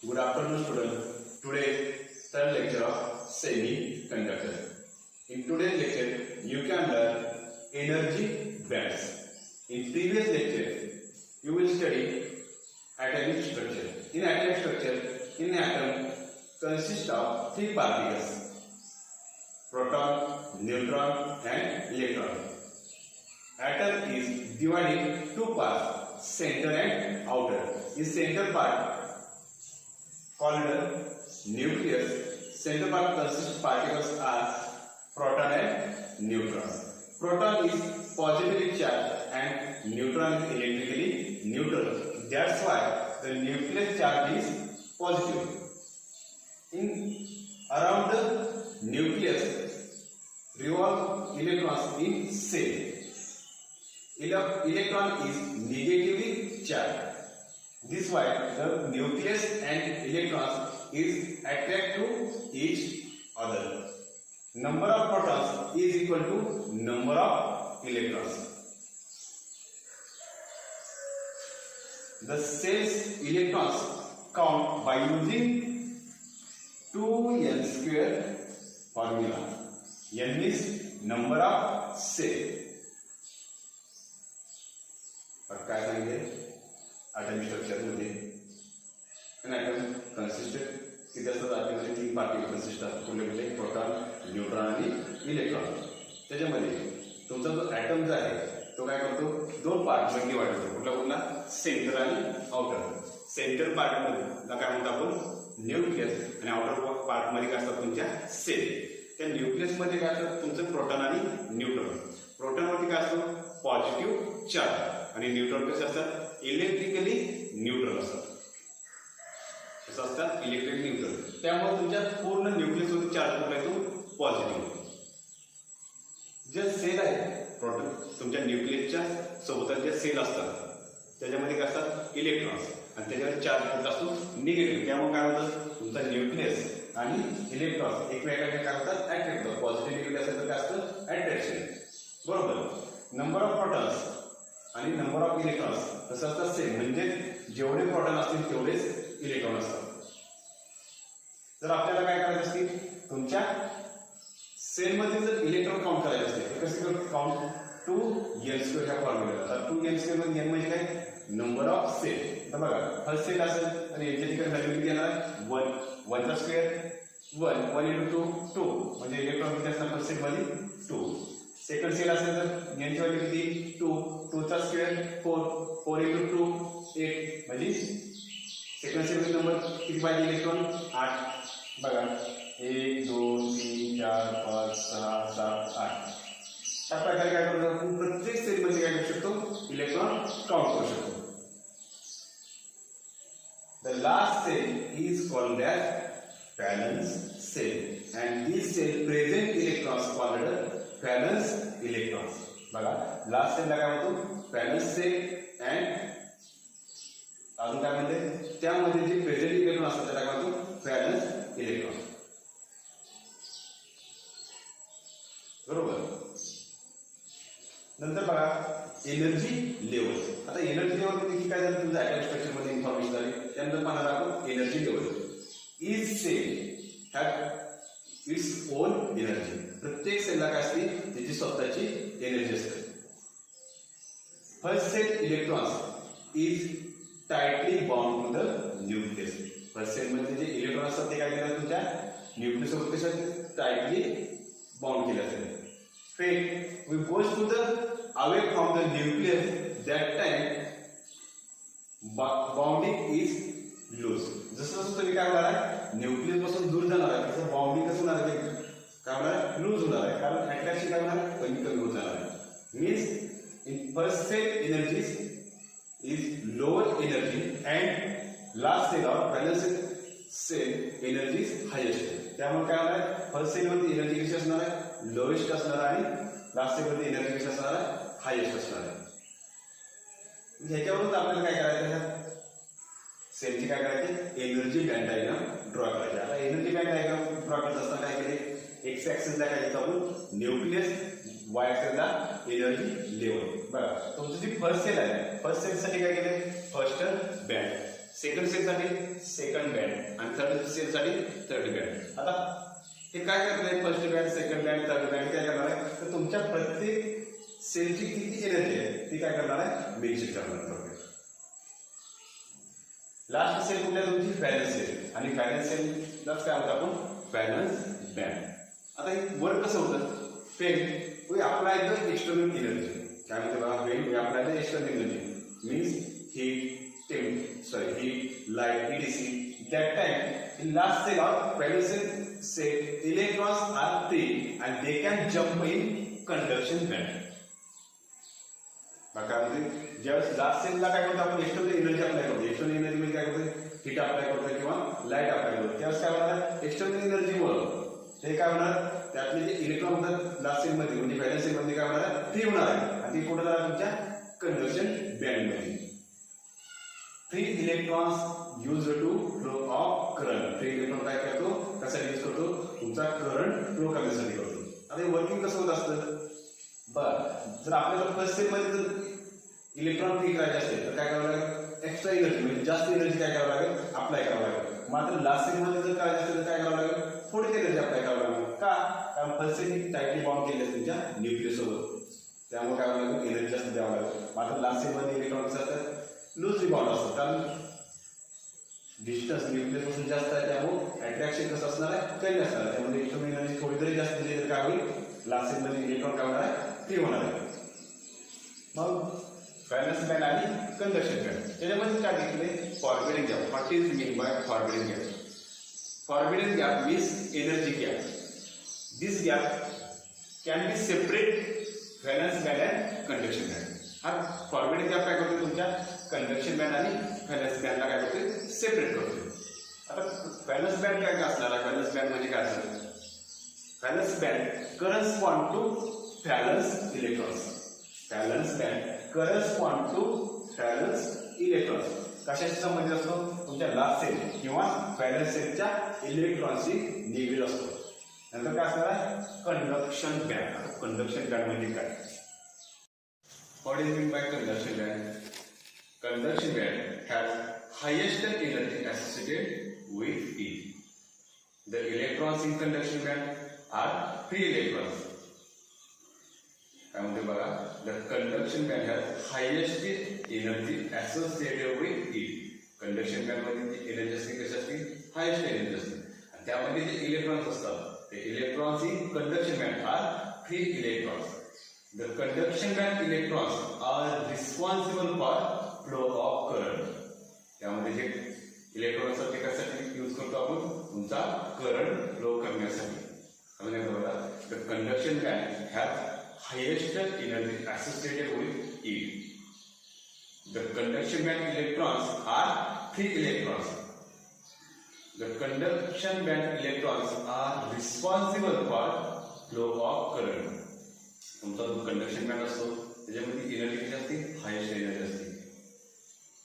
Good afternoon, students. Today, third lecture of semiconductor. In today's lecture, you can learn energy bands. In previous lecture, you will study atomic structure. In atomic structure, an atom consists of three particles: proton, neutron, and electron. Atom is divided in two parts, center and outer. In center part called nucleus, center part consists particles are proton and neutron. Proton is positively charged and neutron is electrically neutral. That's why the nucleus charge is positive. In around the nucleus revolve electrons in cell. Electron is negatively charged. This why the nucleus and electrons is attract to each other. Number of protons is equal to number of electrons. The cell's electrons count by using 2n square formula. N is number of cell. काय सांगितले atomic structure मध्ये an atom consisted किती असतात atomic तीन particle consist असतात कोणते proton neutron आणि electron. त्याच्यामध्ये तुमचा जो ॲटम जो आहे तो काय करतो दोन पार्ट मध्ये वाटतो कुठला सेंटर आणि आउटर. सेंटर पार्ट मध्ये काय म्हणतो आपण न्यूक्लियस आणि आउटर पार्ट मध्ये काय असतात तुमच्या सेल. त्या न्यूक्लियस मध्ये काय असतात तुमचं प्रोटॉन आणि न्यूट्रॉन. प्रोटॉन वरती काय असतो पॉझिटिव्ह चार्ज आणि न्यूट्रॉन कसे असतात इलेक्ट्रिकली न्यूट्रल असतात. कसं असतात इलेक्ट्रिकली न्यूट्रल. त्यामुळे तुमच्या पूर्ण न्यूक्लियस वरती चार्ज कुठला येतो पॉझिटिव्ह. जे सेल आहे प्रोटॉन तुमच्या न्यूक्लियसच्या सोबत जे सेल असतात त्याच्यामध्ये काय असतात इलेक्ट्रॉन्स आणि त्याच्यावर चार्ज कुठला असतो निगेटिव्ह. त्यामुळे काय होतं तुमचा न्यूक्लियस आणि इलेक्ट्रॉन्स एकमेकांना काय होतात अट्रॅक्ट होतात. पॉझिटिव्ह न्यूक्लियस असेल तर काय असतं अट्रॅक्शन. बरोबर. नंबर ऑफ प्रोटॉन्स आणि नंबर ऑफ इलेक्ट्रॉन्स तसं असतात सेम. म्हणजे जेवढे प्रोटॉन असतील तेवढेच इलेक्ट्रॉन असतात. जर आपल्याला काय करायचं असतील तुमच्या सेलमध्ये जर इलेक्ट्रॉन काउंट करायचे असते तर कसे काउंट 2n स्क्वेअर ह्या फॉर्म्युला. आता 2n स्क्वेअर मध्ये n म्हणजे काय नंबर ऑफ सेल. तर बघा फर्स्ट सेल असेल तर याच्या ठिकाणी व्हॅल्यू किती येणार 1. 1 चा स्क्वेअर 1. 1 into 2 2 म्हणजे इलेक्ट्रॉन किती असणार फर्स्ट सेल मध्ये 2. सेकंड सेल असेल तर n ची व्हॅल्यू किती 2. 2 चा स्क्वेअर 4. 4 into 2 8 म्हणजे सेकंड सेल नंबर किती पाहिजे इलेक्ट्रॉन 8. बघा 1 2 3 4 5 6 7 8. अशा प्रकारे काय करू शकतो प्रत्येक सेल मध्ये काय करू शकतो इलेक्ट्रॉन काउंट करू शकतो. The last shell is called as valence shell and this shell present electrons called valence electrons. बघा लास्ट सेलला काय म्हणतो व्हॅलन्स सेल अँड अजून काय म्हणते त्यामध्ये जे प्रेझेंट इलेक्ट्रॉन असतात त्याला काय म्हणतो व्हॅलन्स इलेक्ट्रॉन. बरोबर. नंतर बघा एनर्जी लेवल. आता एनर्जी लेवल मध्ये काय झालं तुमचं ॲटॉमिक स्ट्रक्चर मध्ये इन्फॉर्मेशन झाली. त्यानंतर पाहणार आपण energy level. Each shell have its own energy. प्रत्येक सेलला काय असते त्याची स्वतःची एनर्जी असते. First shell electrons is tightly bound to the nucleus. First shell मध्ये जे इलेक्ट्रॉन असतात ते काय केलं तुमच्या न्यूक्लियस सोबत कसे टाइटली बाउंड केले असते. Fate we goes to the away from the nucleus that time bounding is loose. जसं तुम्ही काय होणार न्यूक्लियस पासून दूर जाणार आहे तसं बाउंडिंग कसं होणार आहे काय होणार लूज होणार आहे. कारण अट्रॅक्शन काय होणार कमी कमी होत जाणार आहे. Means in first shell energies is lower energy and last shell or valence shell energy is highest. त्यामुळे काय होणार आहे फर्स्ट सेल मध्ये एनर्जी कशी असणार आहे लोएस्ट असणार आणि लास्ट सेल मध्ये एनर्जी कशी असणार आहे हायेस्ट असणार आहे. ह्याच्यावरून आपल्याला काय करायचं सेलची काय करायची एनर्जी बँड डायग्राम ड्रॉ करायची. आता एनर्जी बँड डायग्राम ड्रॉ करत असताना काय केले एक्स ऍक्सिसला काय घेतो आपण न्यूक्लियस वाय ऍक्सिसला एनर्जी लेवल. बघा तुमची जी फर्स्ट सेल आहे फर्स्ट सेल साठी काय केले फर्स्ट बँड सेकंड सेलसाठी सेकंड बँड आणि थर्ड सेलसाठी थर्ड बँड. आता हे काय करते, first band, second band, third band काय करणार आहे, तर तुमच्या प्रत्येक सेलची किती एनर्जी आहे ती काय करणार आहे, मेन्शन करणार आहे. लास्ट सेल कुठल्या तुमची व्हॅलन्स सेल, आणि व्हॅलन्स सेललाच काय होतं आपण व्हॅलन्स बँड. आता हे वर्क कसं होतं, when we apply the external energy. काय म्हणते बघा, when we apply the external energy means heat, heat, light, etc. That time in last cell or valence cell, electrons are free and they can jump in conduction band. बघा म्हणजे ज्यावेळेस last सेलला काय करतो आपण एक्सटर्नल एनर्जी अप्लाय करतो. External energy म्हणजे काय करतो, हीट अप्लाय करतो किंवा लाईट अप्लाय करतो. त्यावेळेस काय होणार, एक्सटर्नल एनर्जीमुळे ते काय होणार, त्यातले जे इलेक्ट्रॉन होतात लास्ट सेलमध्ये म्हणजे व्हॅलन्स सेलमध्ये काय होणार, फ्री होणार आहे आणि ते कुठे जाणार तुमच्या कंडक्शन बँडमध्ये. Free electrons use to flow of current. Free electron काय करतो, कशासाठी यूज करतो, तुमचा करंट फ्लो करण्यासाठी करतो. आता हे वर्किंग कसं होत असतं, बरं जर आपल्याला फर्स्ट सेलमध्ये जर इलेक्ट्रॉन फ्री करायचे असेल तर काय करावं लागेल, एक्स्ट्रा एनर्जी म्हणजे जास्त एनर्जी काय करावं लागेल, अप्लाय करावं लागेल. मात्र लास्ट सेलमध्ये जर करायचं असेल तर काय करावं लागेल, थोडी एनर्जी अप्लाय करावं लागेल. का, कारण फर्स्ट सेल टाईटली बॉन्ड केले असते तुमच्या न्यूक्लियस सोबत, त्यामुळे काय करावं लागेल, एनर्जी जास्त द्यावं लागेल. मात्र लास्ट सेलमध्ये इलेक्ट्रॉन असतात लूजली बॉन्ड असतात, कारण डिस्टन्स न्यूक्लियस पासून जास्त आहे त्यामुळे अट्रॅक्शन कसं असणार आहे, कमी असणार आहे. त्यामुळे इलेक्ट्रॉन एनर्जी थोडी तरी जास्त दिली तर काय होईल, लास्ट सेलमध्ये इलेक्ट्रॉन काय होणार आहे, फ्री होणार आहे. मग व्हॅलन्स बँड आणि कंडक्शन बँड त्याच्यामध्ये काय घेतले, forbidden gap. What is mean by forbidden gap, forbidden gap means energy gap. This gap can be separate valence band and conduction band. हा फॉरबिडन गॅप काय करतो, तुमच्या कंडक्शन बँड आणि valence बँडला काय करतो, सेपरेट करतो. आता व्हॅलन्स बँड काय असणार आहे, व्हॅलन्स बँड म्हणजे काय असणार, valence band correspond to valence electrons. Valence band correspond to valence electrons कशाशी संबंधित असतो, तुमच्या लास्ट सेल किंवा व्हॅलन्स सेलच्या इलेक्ट्रॉनशी निगडीत असतो. नंतर काय असणार आहे, कंडक्शन बँड. कंडक्शन बँड म्हणजे काय, what is meant by conduction band? Conduction band has highest energy associated with it. The electrons in conduction band are free electrons. काय म्हणते बघा, the conduction band has highest energy associated with it. conduction band मध्ये जी energy असते कशी असते, highest energy असते. आणि त्यामध्ये जे इलेक्ट्रॉन्स असतात ते electrons in conduction band are free electrons. The conduction band electrons are responsible for flow of current. त्यामध्ये जे इलेक्ट्रॉन असतात ते कशासाठी यूज करतो आपण, तुमचा करंट फ्लो करण्यासाठी. समजलं बघा, the conduction band has highest energy associated with it. The conduction band electrons are free electrons. The conduction band electrons are responsible for flow of current. तुमचा जो कंडक्शन बँड असतो त्याच्यामध्ये एनर्जी किती असते, highest energy असते.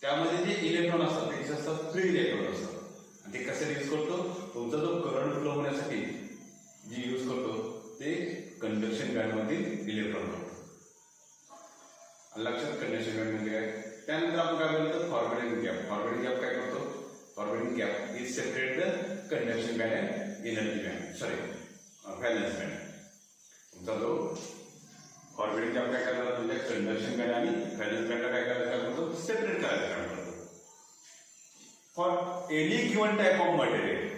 त्यामध्ये जे electron असतात ते असतात फ्री इलेक्ट्रॉन असतात आणि ते कशासाठी यूज करतो, तुमचा जो करंट फ्लो होण्यासाठी जे यूज करतो ते कंडक्शन बँड मधील इलेक्ट्रॉन करतो. लक्षात कंडक्शन बँड म्हणजे काय. त्यानंतर आपण काय बोलतो, फॉरबिडन गॅप. फॉरबिडन गॅप काय करतो, forbidden gap is separate the conduction band and energy band, sorry valence band. तुमचा जो फॉरबिडन गॅप काय करणार, म्हणजे कंडक्शन बँड आणि व्हॅलन्स बँडला काय करायचं करतो, सेपरेट करायचं काम करतो. For any given type of material,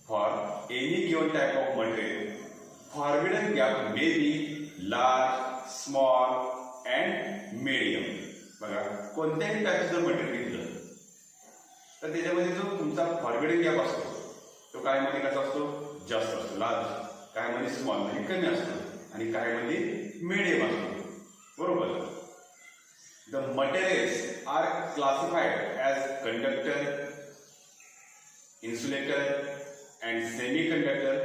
for any given type of material, forbidden gap may be large, small and medium. बघा, कोणत्याही टाईपचं मटेरियल घेतलं तर त्याच्यामध्ये जो तुमचा फॉरबिडन गॅप असतो तो काय मध्ये कसा असतो, जास्त असतो, लार्ज. काय मध्ये स्मॉल म्हणजे कमी असतो आणि काय मध्ये मीडियम असतो, बरोबर. The materials are classified as conductor, insulator and semiconductor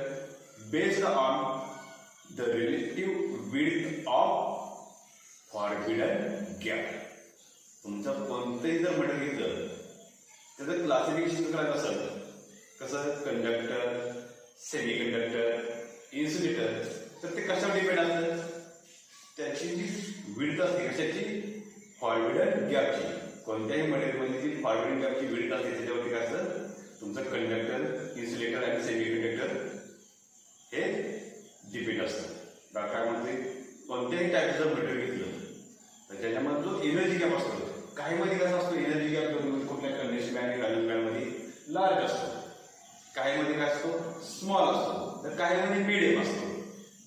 based on the relative width of forbidden gap. तुमचं कोणतंही जर मटेरियल घेतलं त्याचं क्लासिफिकेशन करायचं असेल कसं, कंडक्टर, सेमीकंडक्टर, इन्सुलेटर, तर ते कशावर डिपेंड असतं, त्याची जी विड्थ असते कशाची, फॉरबिडन गॅपची. कोणत्याही मटेरियलमध्ये जी फॉरवर्डिंग गॅपची विड्थ असते त्याच्यावरती काय असतं, तुमचं कंडक्टर, इन्सुलेटर आणि सेमी कंडक्टर हे डिपेंड असतं. काय म्हणते, कोणत्याही टाईपचं मटेरियल घेतलं तर त्याच्यामध्ये जो एनर्जी गॅप असतो, काही मध्ये कसा असतो एनर्जी गॅप कुठल्या कंडेन्सेशन बँड आणि व्हॅल्यूम बँडमध्ये लार्ज असतो, काही मध्ये काय असतो स्मॉल असतो, तर काही मध्ये मिडियम असतो.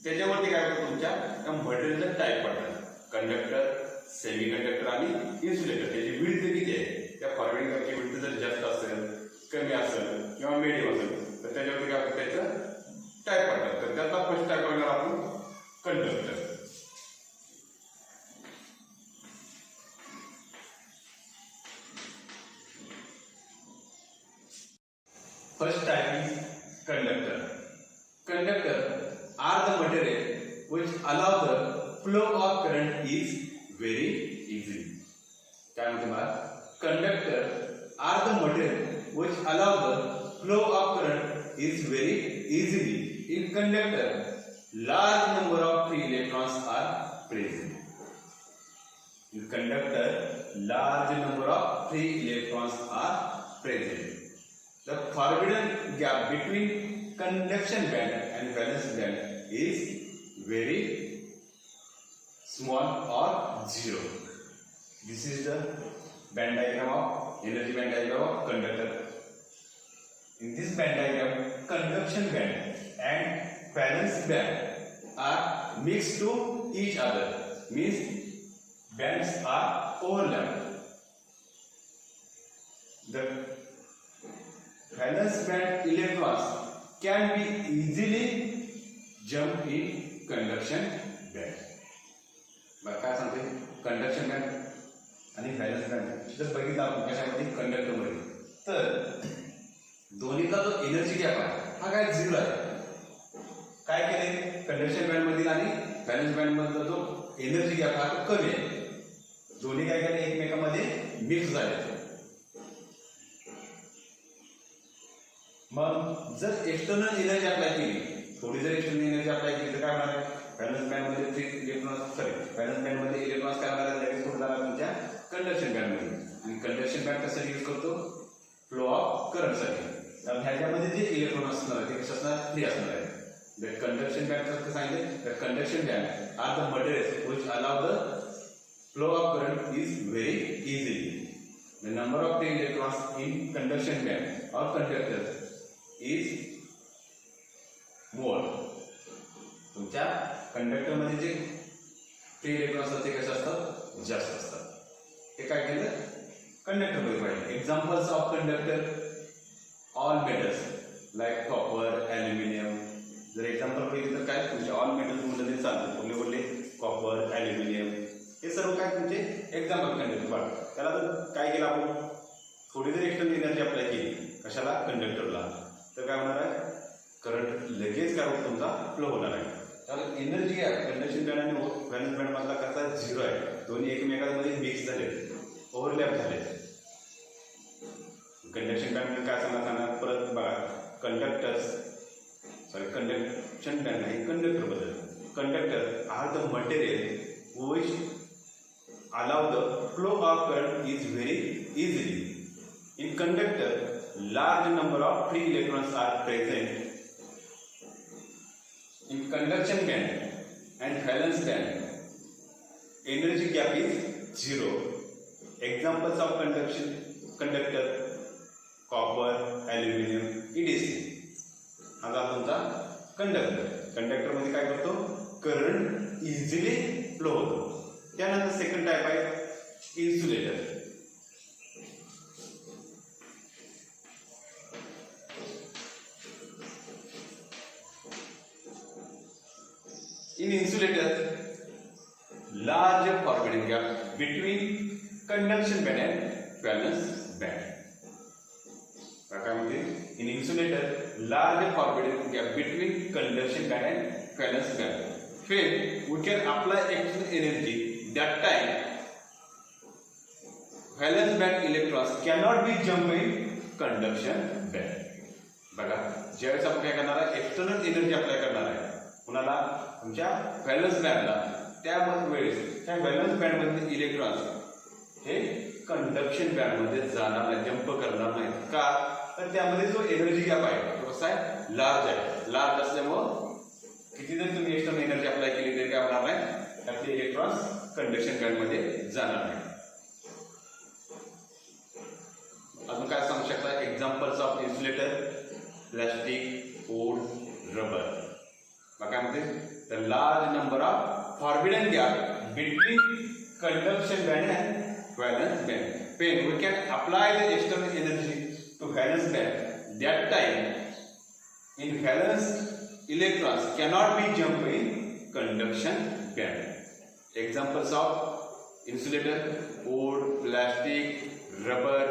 त्याच्यावरती काय होतं, तुमच्या त्या मटेरियलचा टाईप पडतात. कंडक्टर, सेमी कंडक्टर आणि इन्सुलेटर त्याची विड्थ किती आहे, त्या फॉरवर्डिंग गॅपची विड्थ जर जास्त असेल, कमी असेल किंवा मिडियम असेल तर त्याच्यावरती काय होतं, त्याचं टाईप पडतात. तर त्याचा फर्स्ट टाईप करणार आपण conductor. First type is conductor. Conductor are the material which allow the flow of current is very easily. क्या म्हणते मला, conductor are the material which allow the flow of current is very easily. In conductor, large number of free electrons are present. In conductor, large number of free electrons are present. The forbidden gap between conduction band and valence band is very small or zero. This is the band diagram of energy band diagram of conductor. In this band diagram, conduction band and valence band are mixed to each other. Means bands are overlapped. The valence band electrons can be easily jump in conduction band. बरं काय सांगते, conduction band आणि valence band जर बघितलं आपण कशामध्ये, कंडक्टरमध्ये, तर दोन्हीचा जो एनर्जी गॅप आहे हा काय झिरो आहे. काय केले, कंडक्शन बँड मधील आणि व्हॅलन्स बँड मधला जो एनर्जी गॅप हा तो कमी आहे. दोन्ही काय केले, एकमेकांमध्ये मिक्स झाले. मग जर एक्सटर्नल एनर्जी अप्लाय केली, थोडी जर एक्सटर्नल एनर्जी अप्लाय केली तर काय होणार आहे, व्हॅलन्स बँड मध्ये फ्री इलेक्ट्रॉन्स, व्हॅलन्स बँड मध्ये इलेक्ट्रॉन्स काय होणार आहे, लगेच कुठे जाणार तुमच्या कंडक्शन बँड मध्ये. आणि कंडक्शन बँड कसं यूज करतो, फ्लो ऑफ करंट साठी. तर ह्याच्यामध्ये जे इलेक्ट्रॉन असणार आहे ते कसे असणार, फ्री असणार आहे. द कंडक्शन बँड कसं सांगितलं, the conduction band are the materials which allow the flow of current is very easily. The number of free electrons in conduction band or conductor is more. तुमच्या conductor मध्ये जे free electron असतात ते कसे असतात, जास्त असतात. हे काय केलं, कंडक्टर मध्ये पाहिजे. Examples of conductor, all metals like copper, aluminium. जर एक्झाम्पल पाहिजे तर काय, तुमच्या ऑल मेटल्स मध्ये चालतात, कुठले कुठले, कॉपर, ॲल्युमिनियम, हे सर्व काय तुमचे एक्झाम्पल कंडक्टर पाहिजे. त्याला जर काय केलं आपण, थोडी जर एक्सटर्नल एनर्जी अप्लाय केली कशाला, कंडक्टरला, तर काय होणार आहे, करंट लगेच काय होतं, तुमचा फ्लो होणार आहे. त्याला एनर्जी आहे कंडक्शन बँड आणि व्हॅलन्स बँड मधला कसा झिरो आहे, दोन्ही एकमेकांमध्ये मिक्स झाले, ओव्हरलॅप झाले. कंडक्शन बँड काय सांगणार, परत बघा, कंडक्शन बँड नाही, कंडक्टर बद्दल. Conductor are the material which allow the flow of current is very easily. In conductor, large number of free electrons are present. In conduction band and valence band, energy gap is zero. Examples of conductor, copper, aluminum, etc. आता तुमचा conductor, conductor मध्ये काय करतो, current easily flow होतो. त्यानंतर second type आहे insulator. In insulator, large forwarding gap between conduction band and valence band. काय म्हणते, in insulator, large forwarding gap between conduction band and valence band. When we can apply external energy, that time valence band electrons cannot be jump in conduction band. बघा, ज्यावेळेस आपण काय करणार आहे, external energy apply करणार आहे कुणाला, तुमच्या व्हॅलन्स बँडला, त्या वेळेस त्या व्हॅलन्स बँड मधील इलेक्ट्रॉन्स हे कंडक्शन बँड मध्ये जाणार नाही, जंप करणार नाही. का तर त्यामध्ये जो एनर्जी गॅप आहे तो कसा आहे, लार्ज आहे. लार्ज असल्यामुळं किती जरी तुम्ही एक्स्टर्नल एनर्जी अप्लाय केली तरी काय होणार नाही, त्यातले इलेक्ट्रॉन्स कंडक्शन बँड मध्ये जाणार नाही. अजून काय सांगू शकता, examples of insulator, plastic, wood, rubber. मग काय म्हणते, the large number of forbidden gap between conduction band and valence band. When we can apply the external energy to valence band, that time in valence electrons cannot be jump in conduction band. Examples of insulator, wood, plastic, rubber,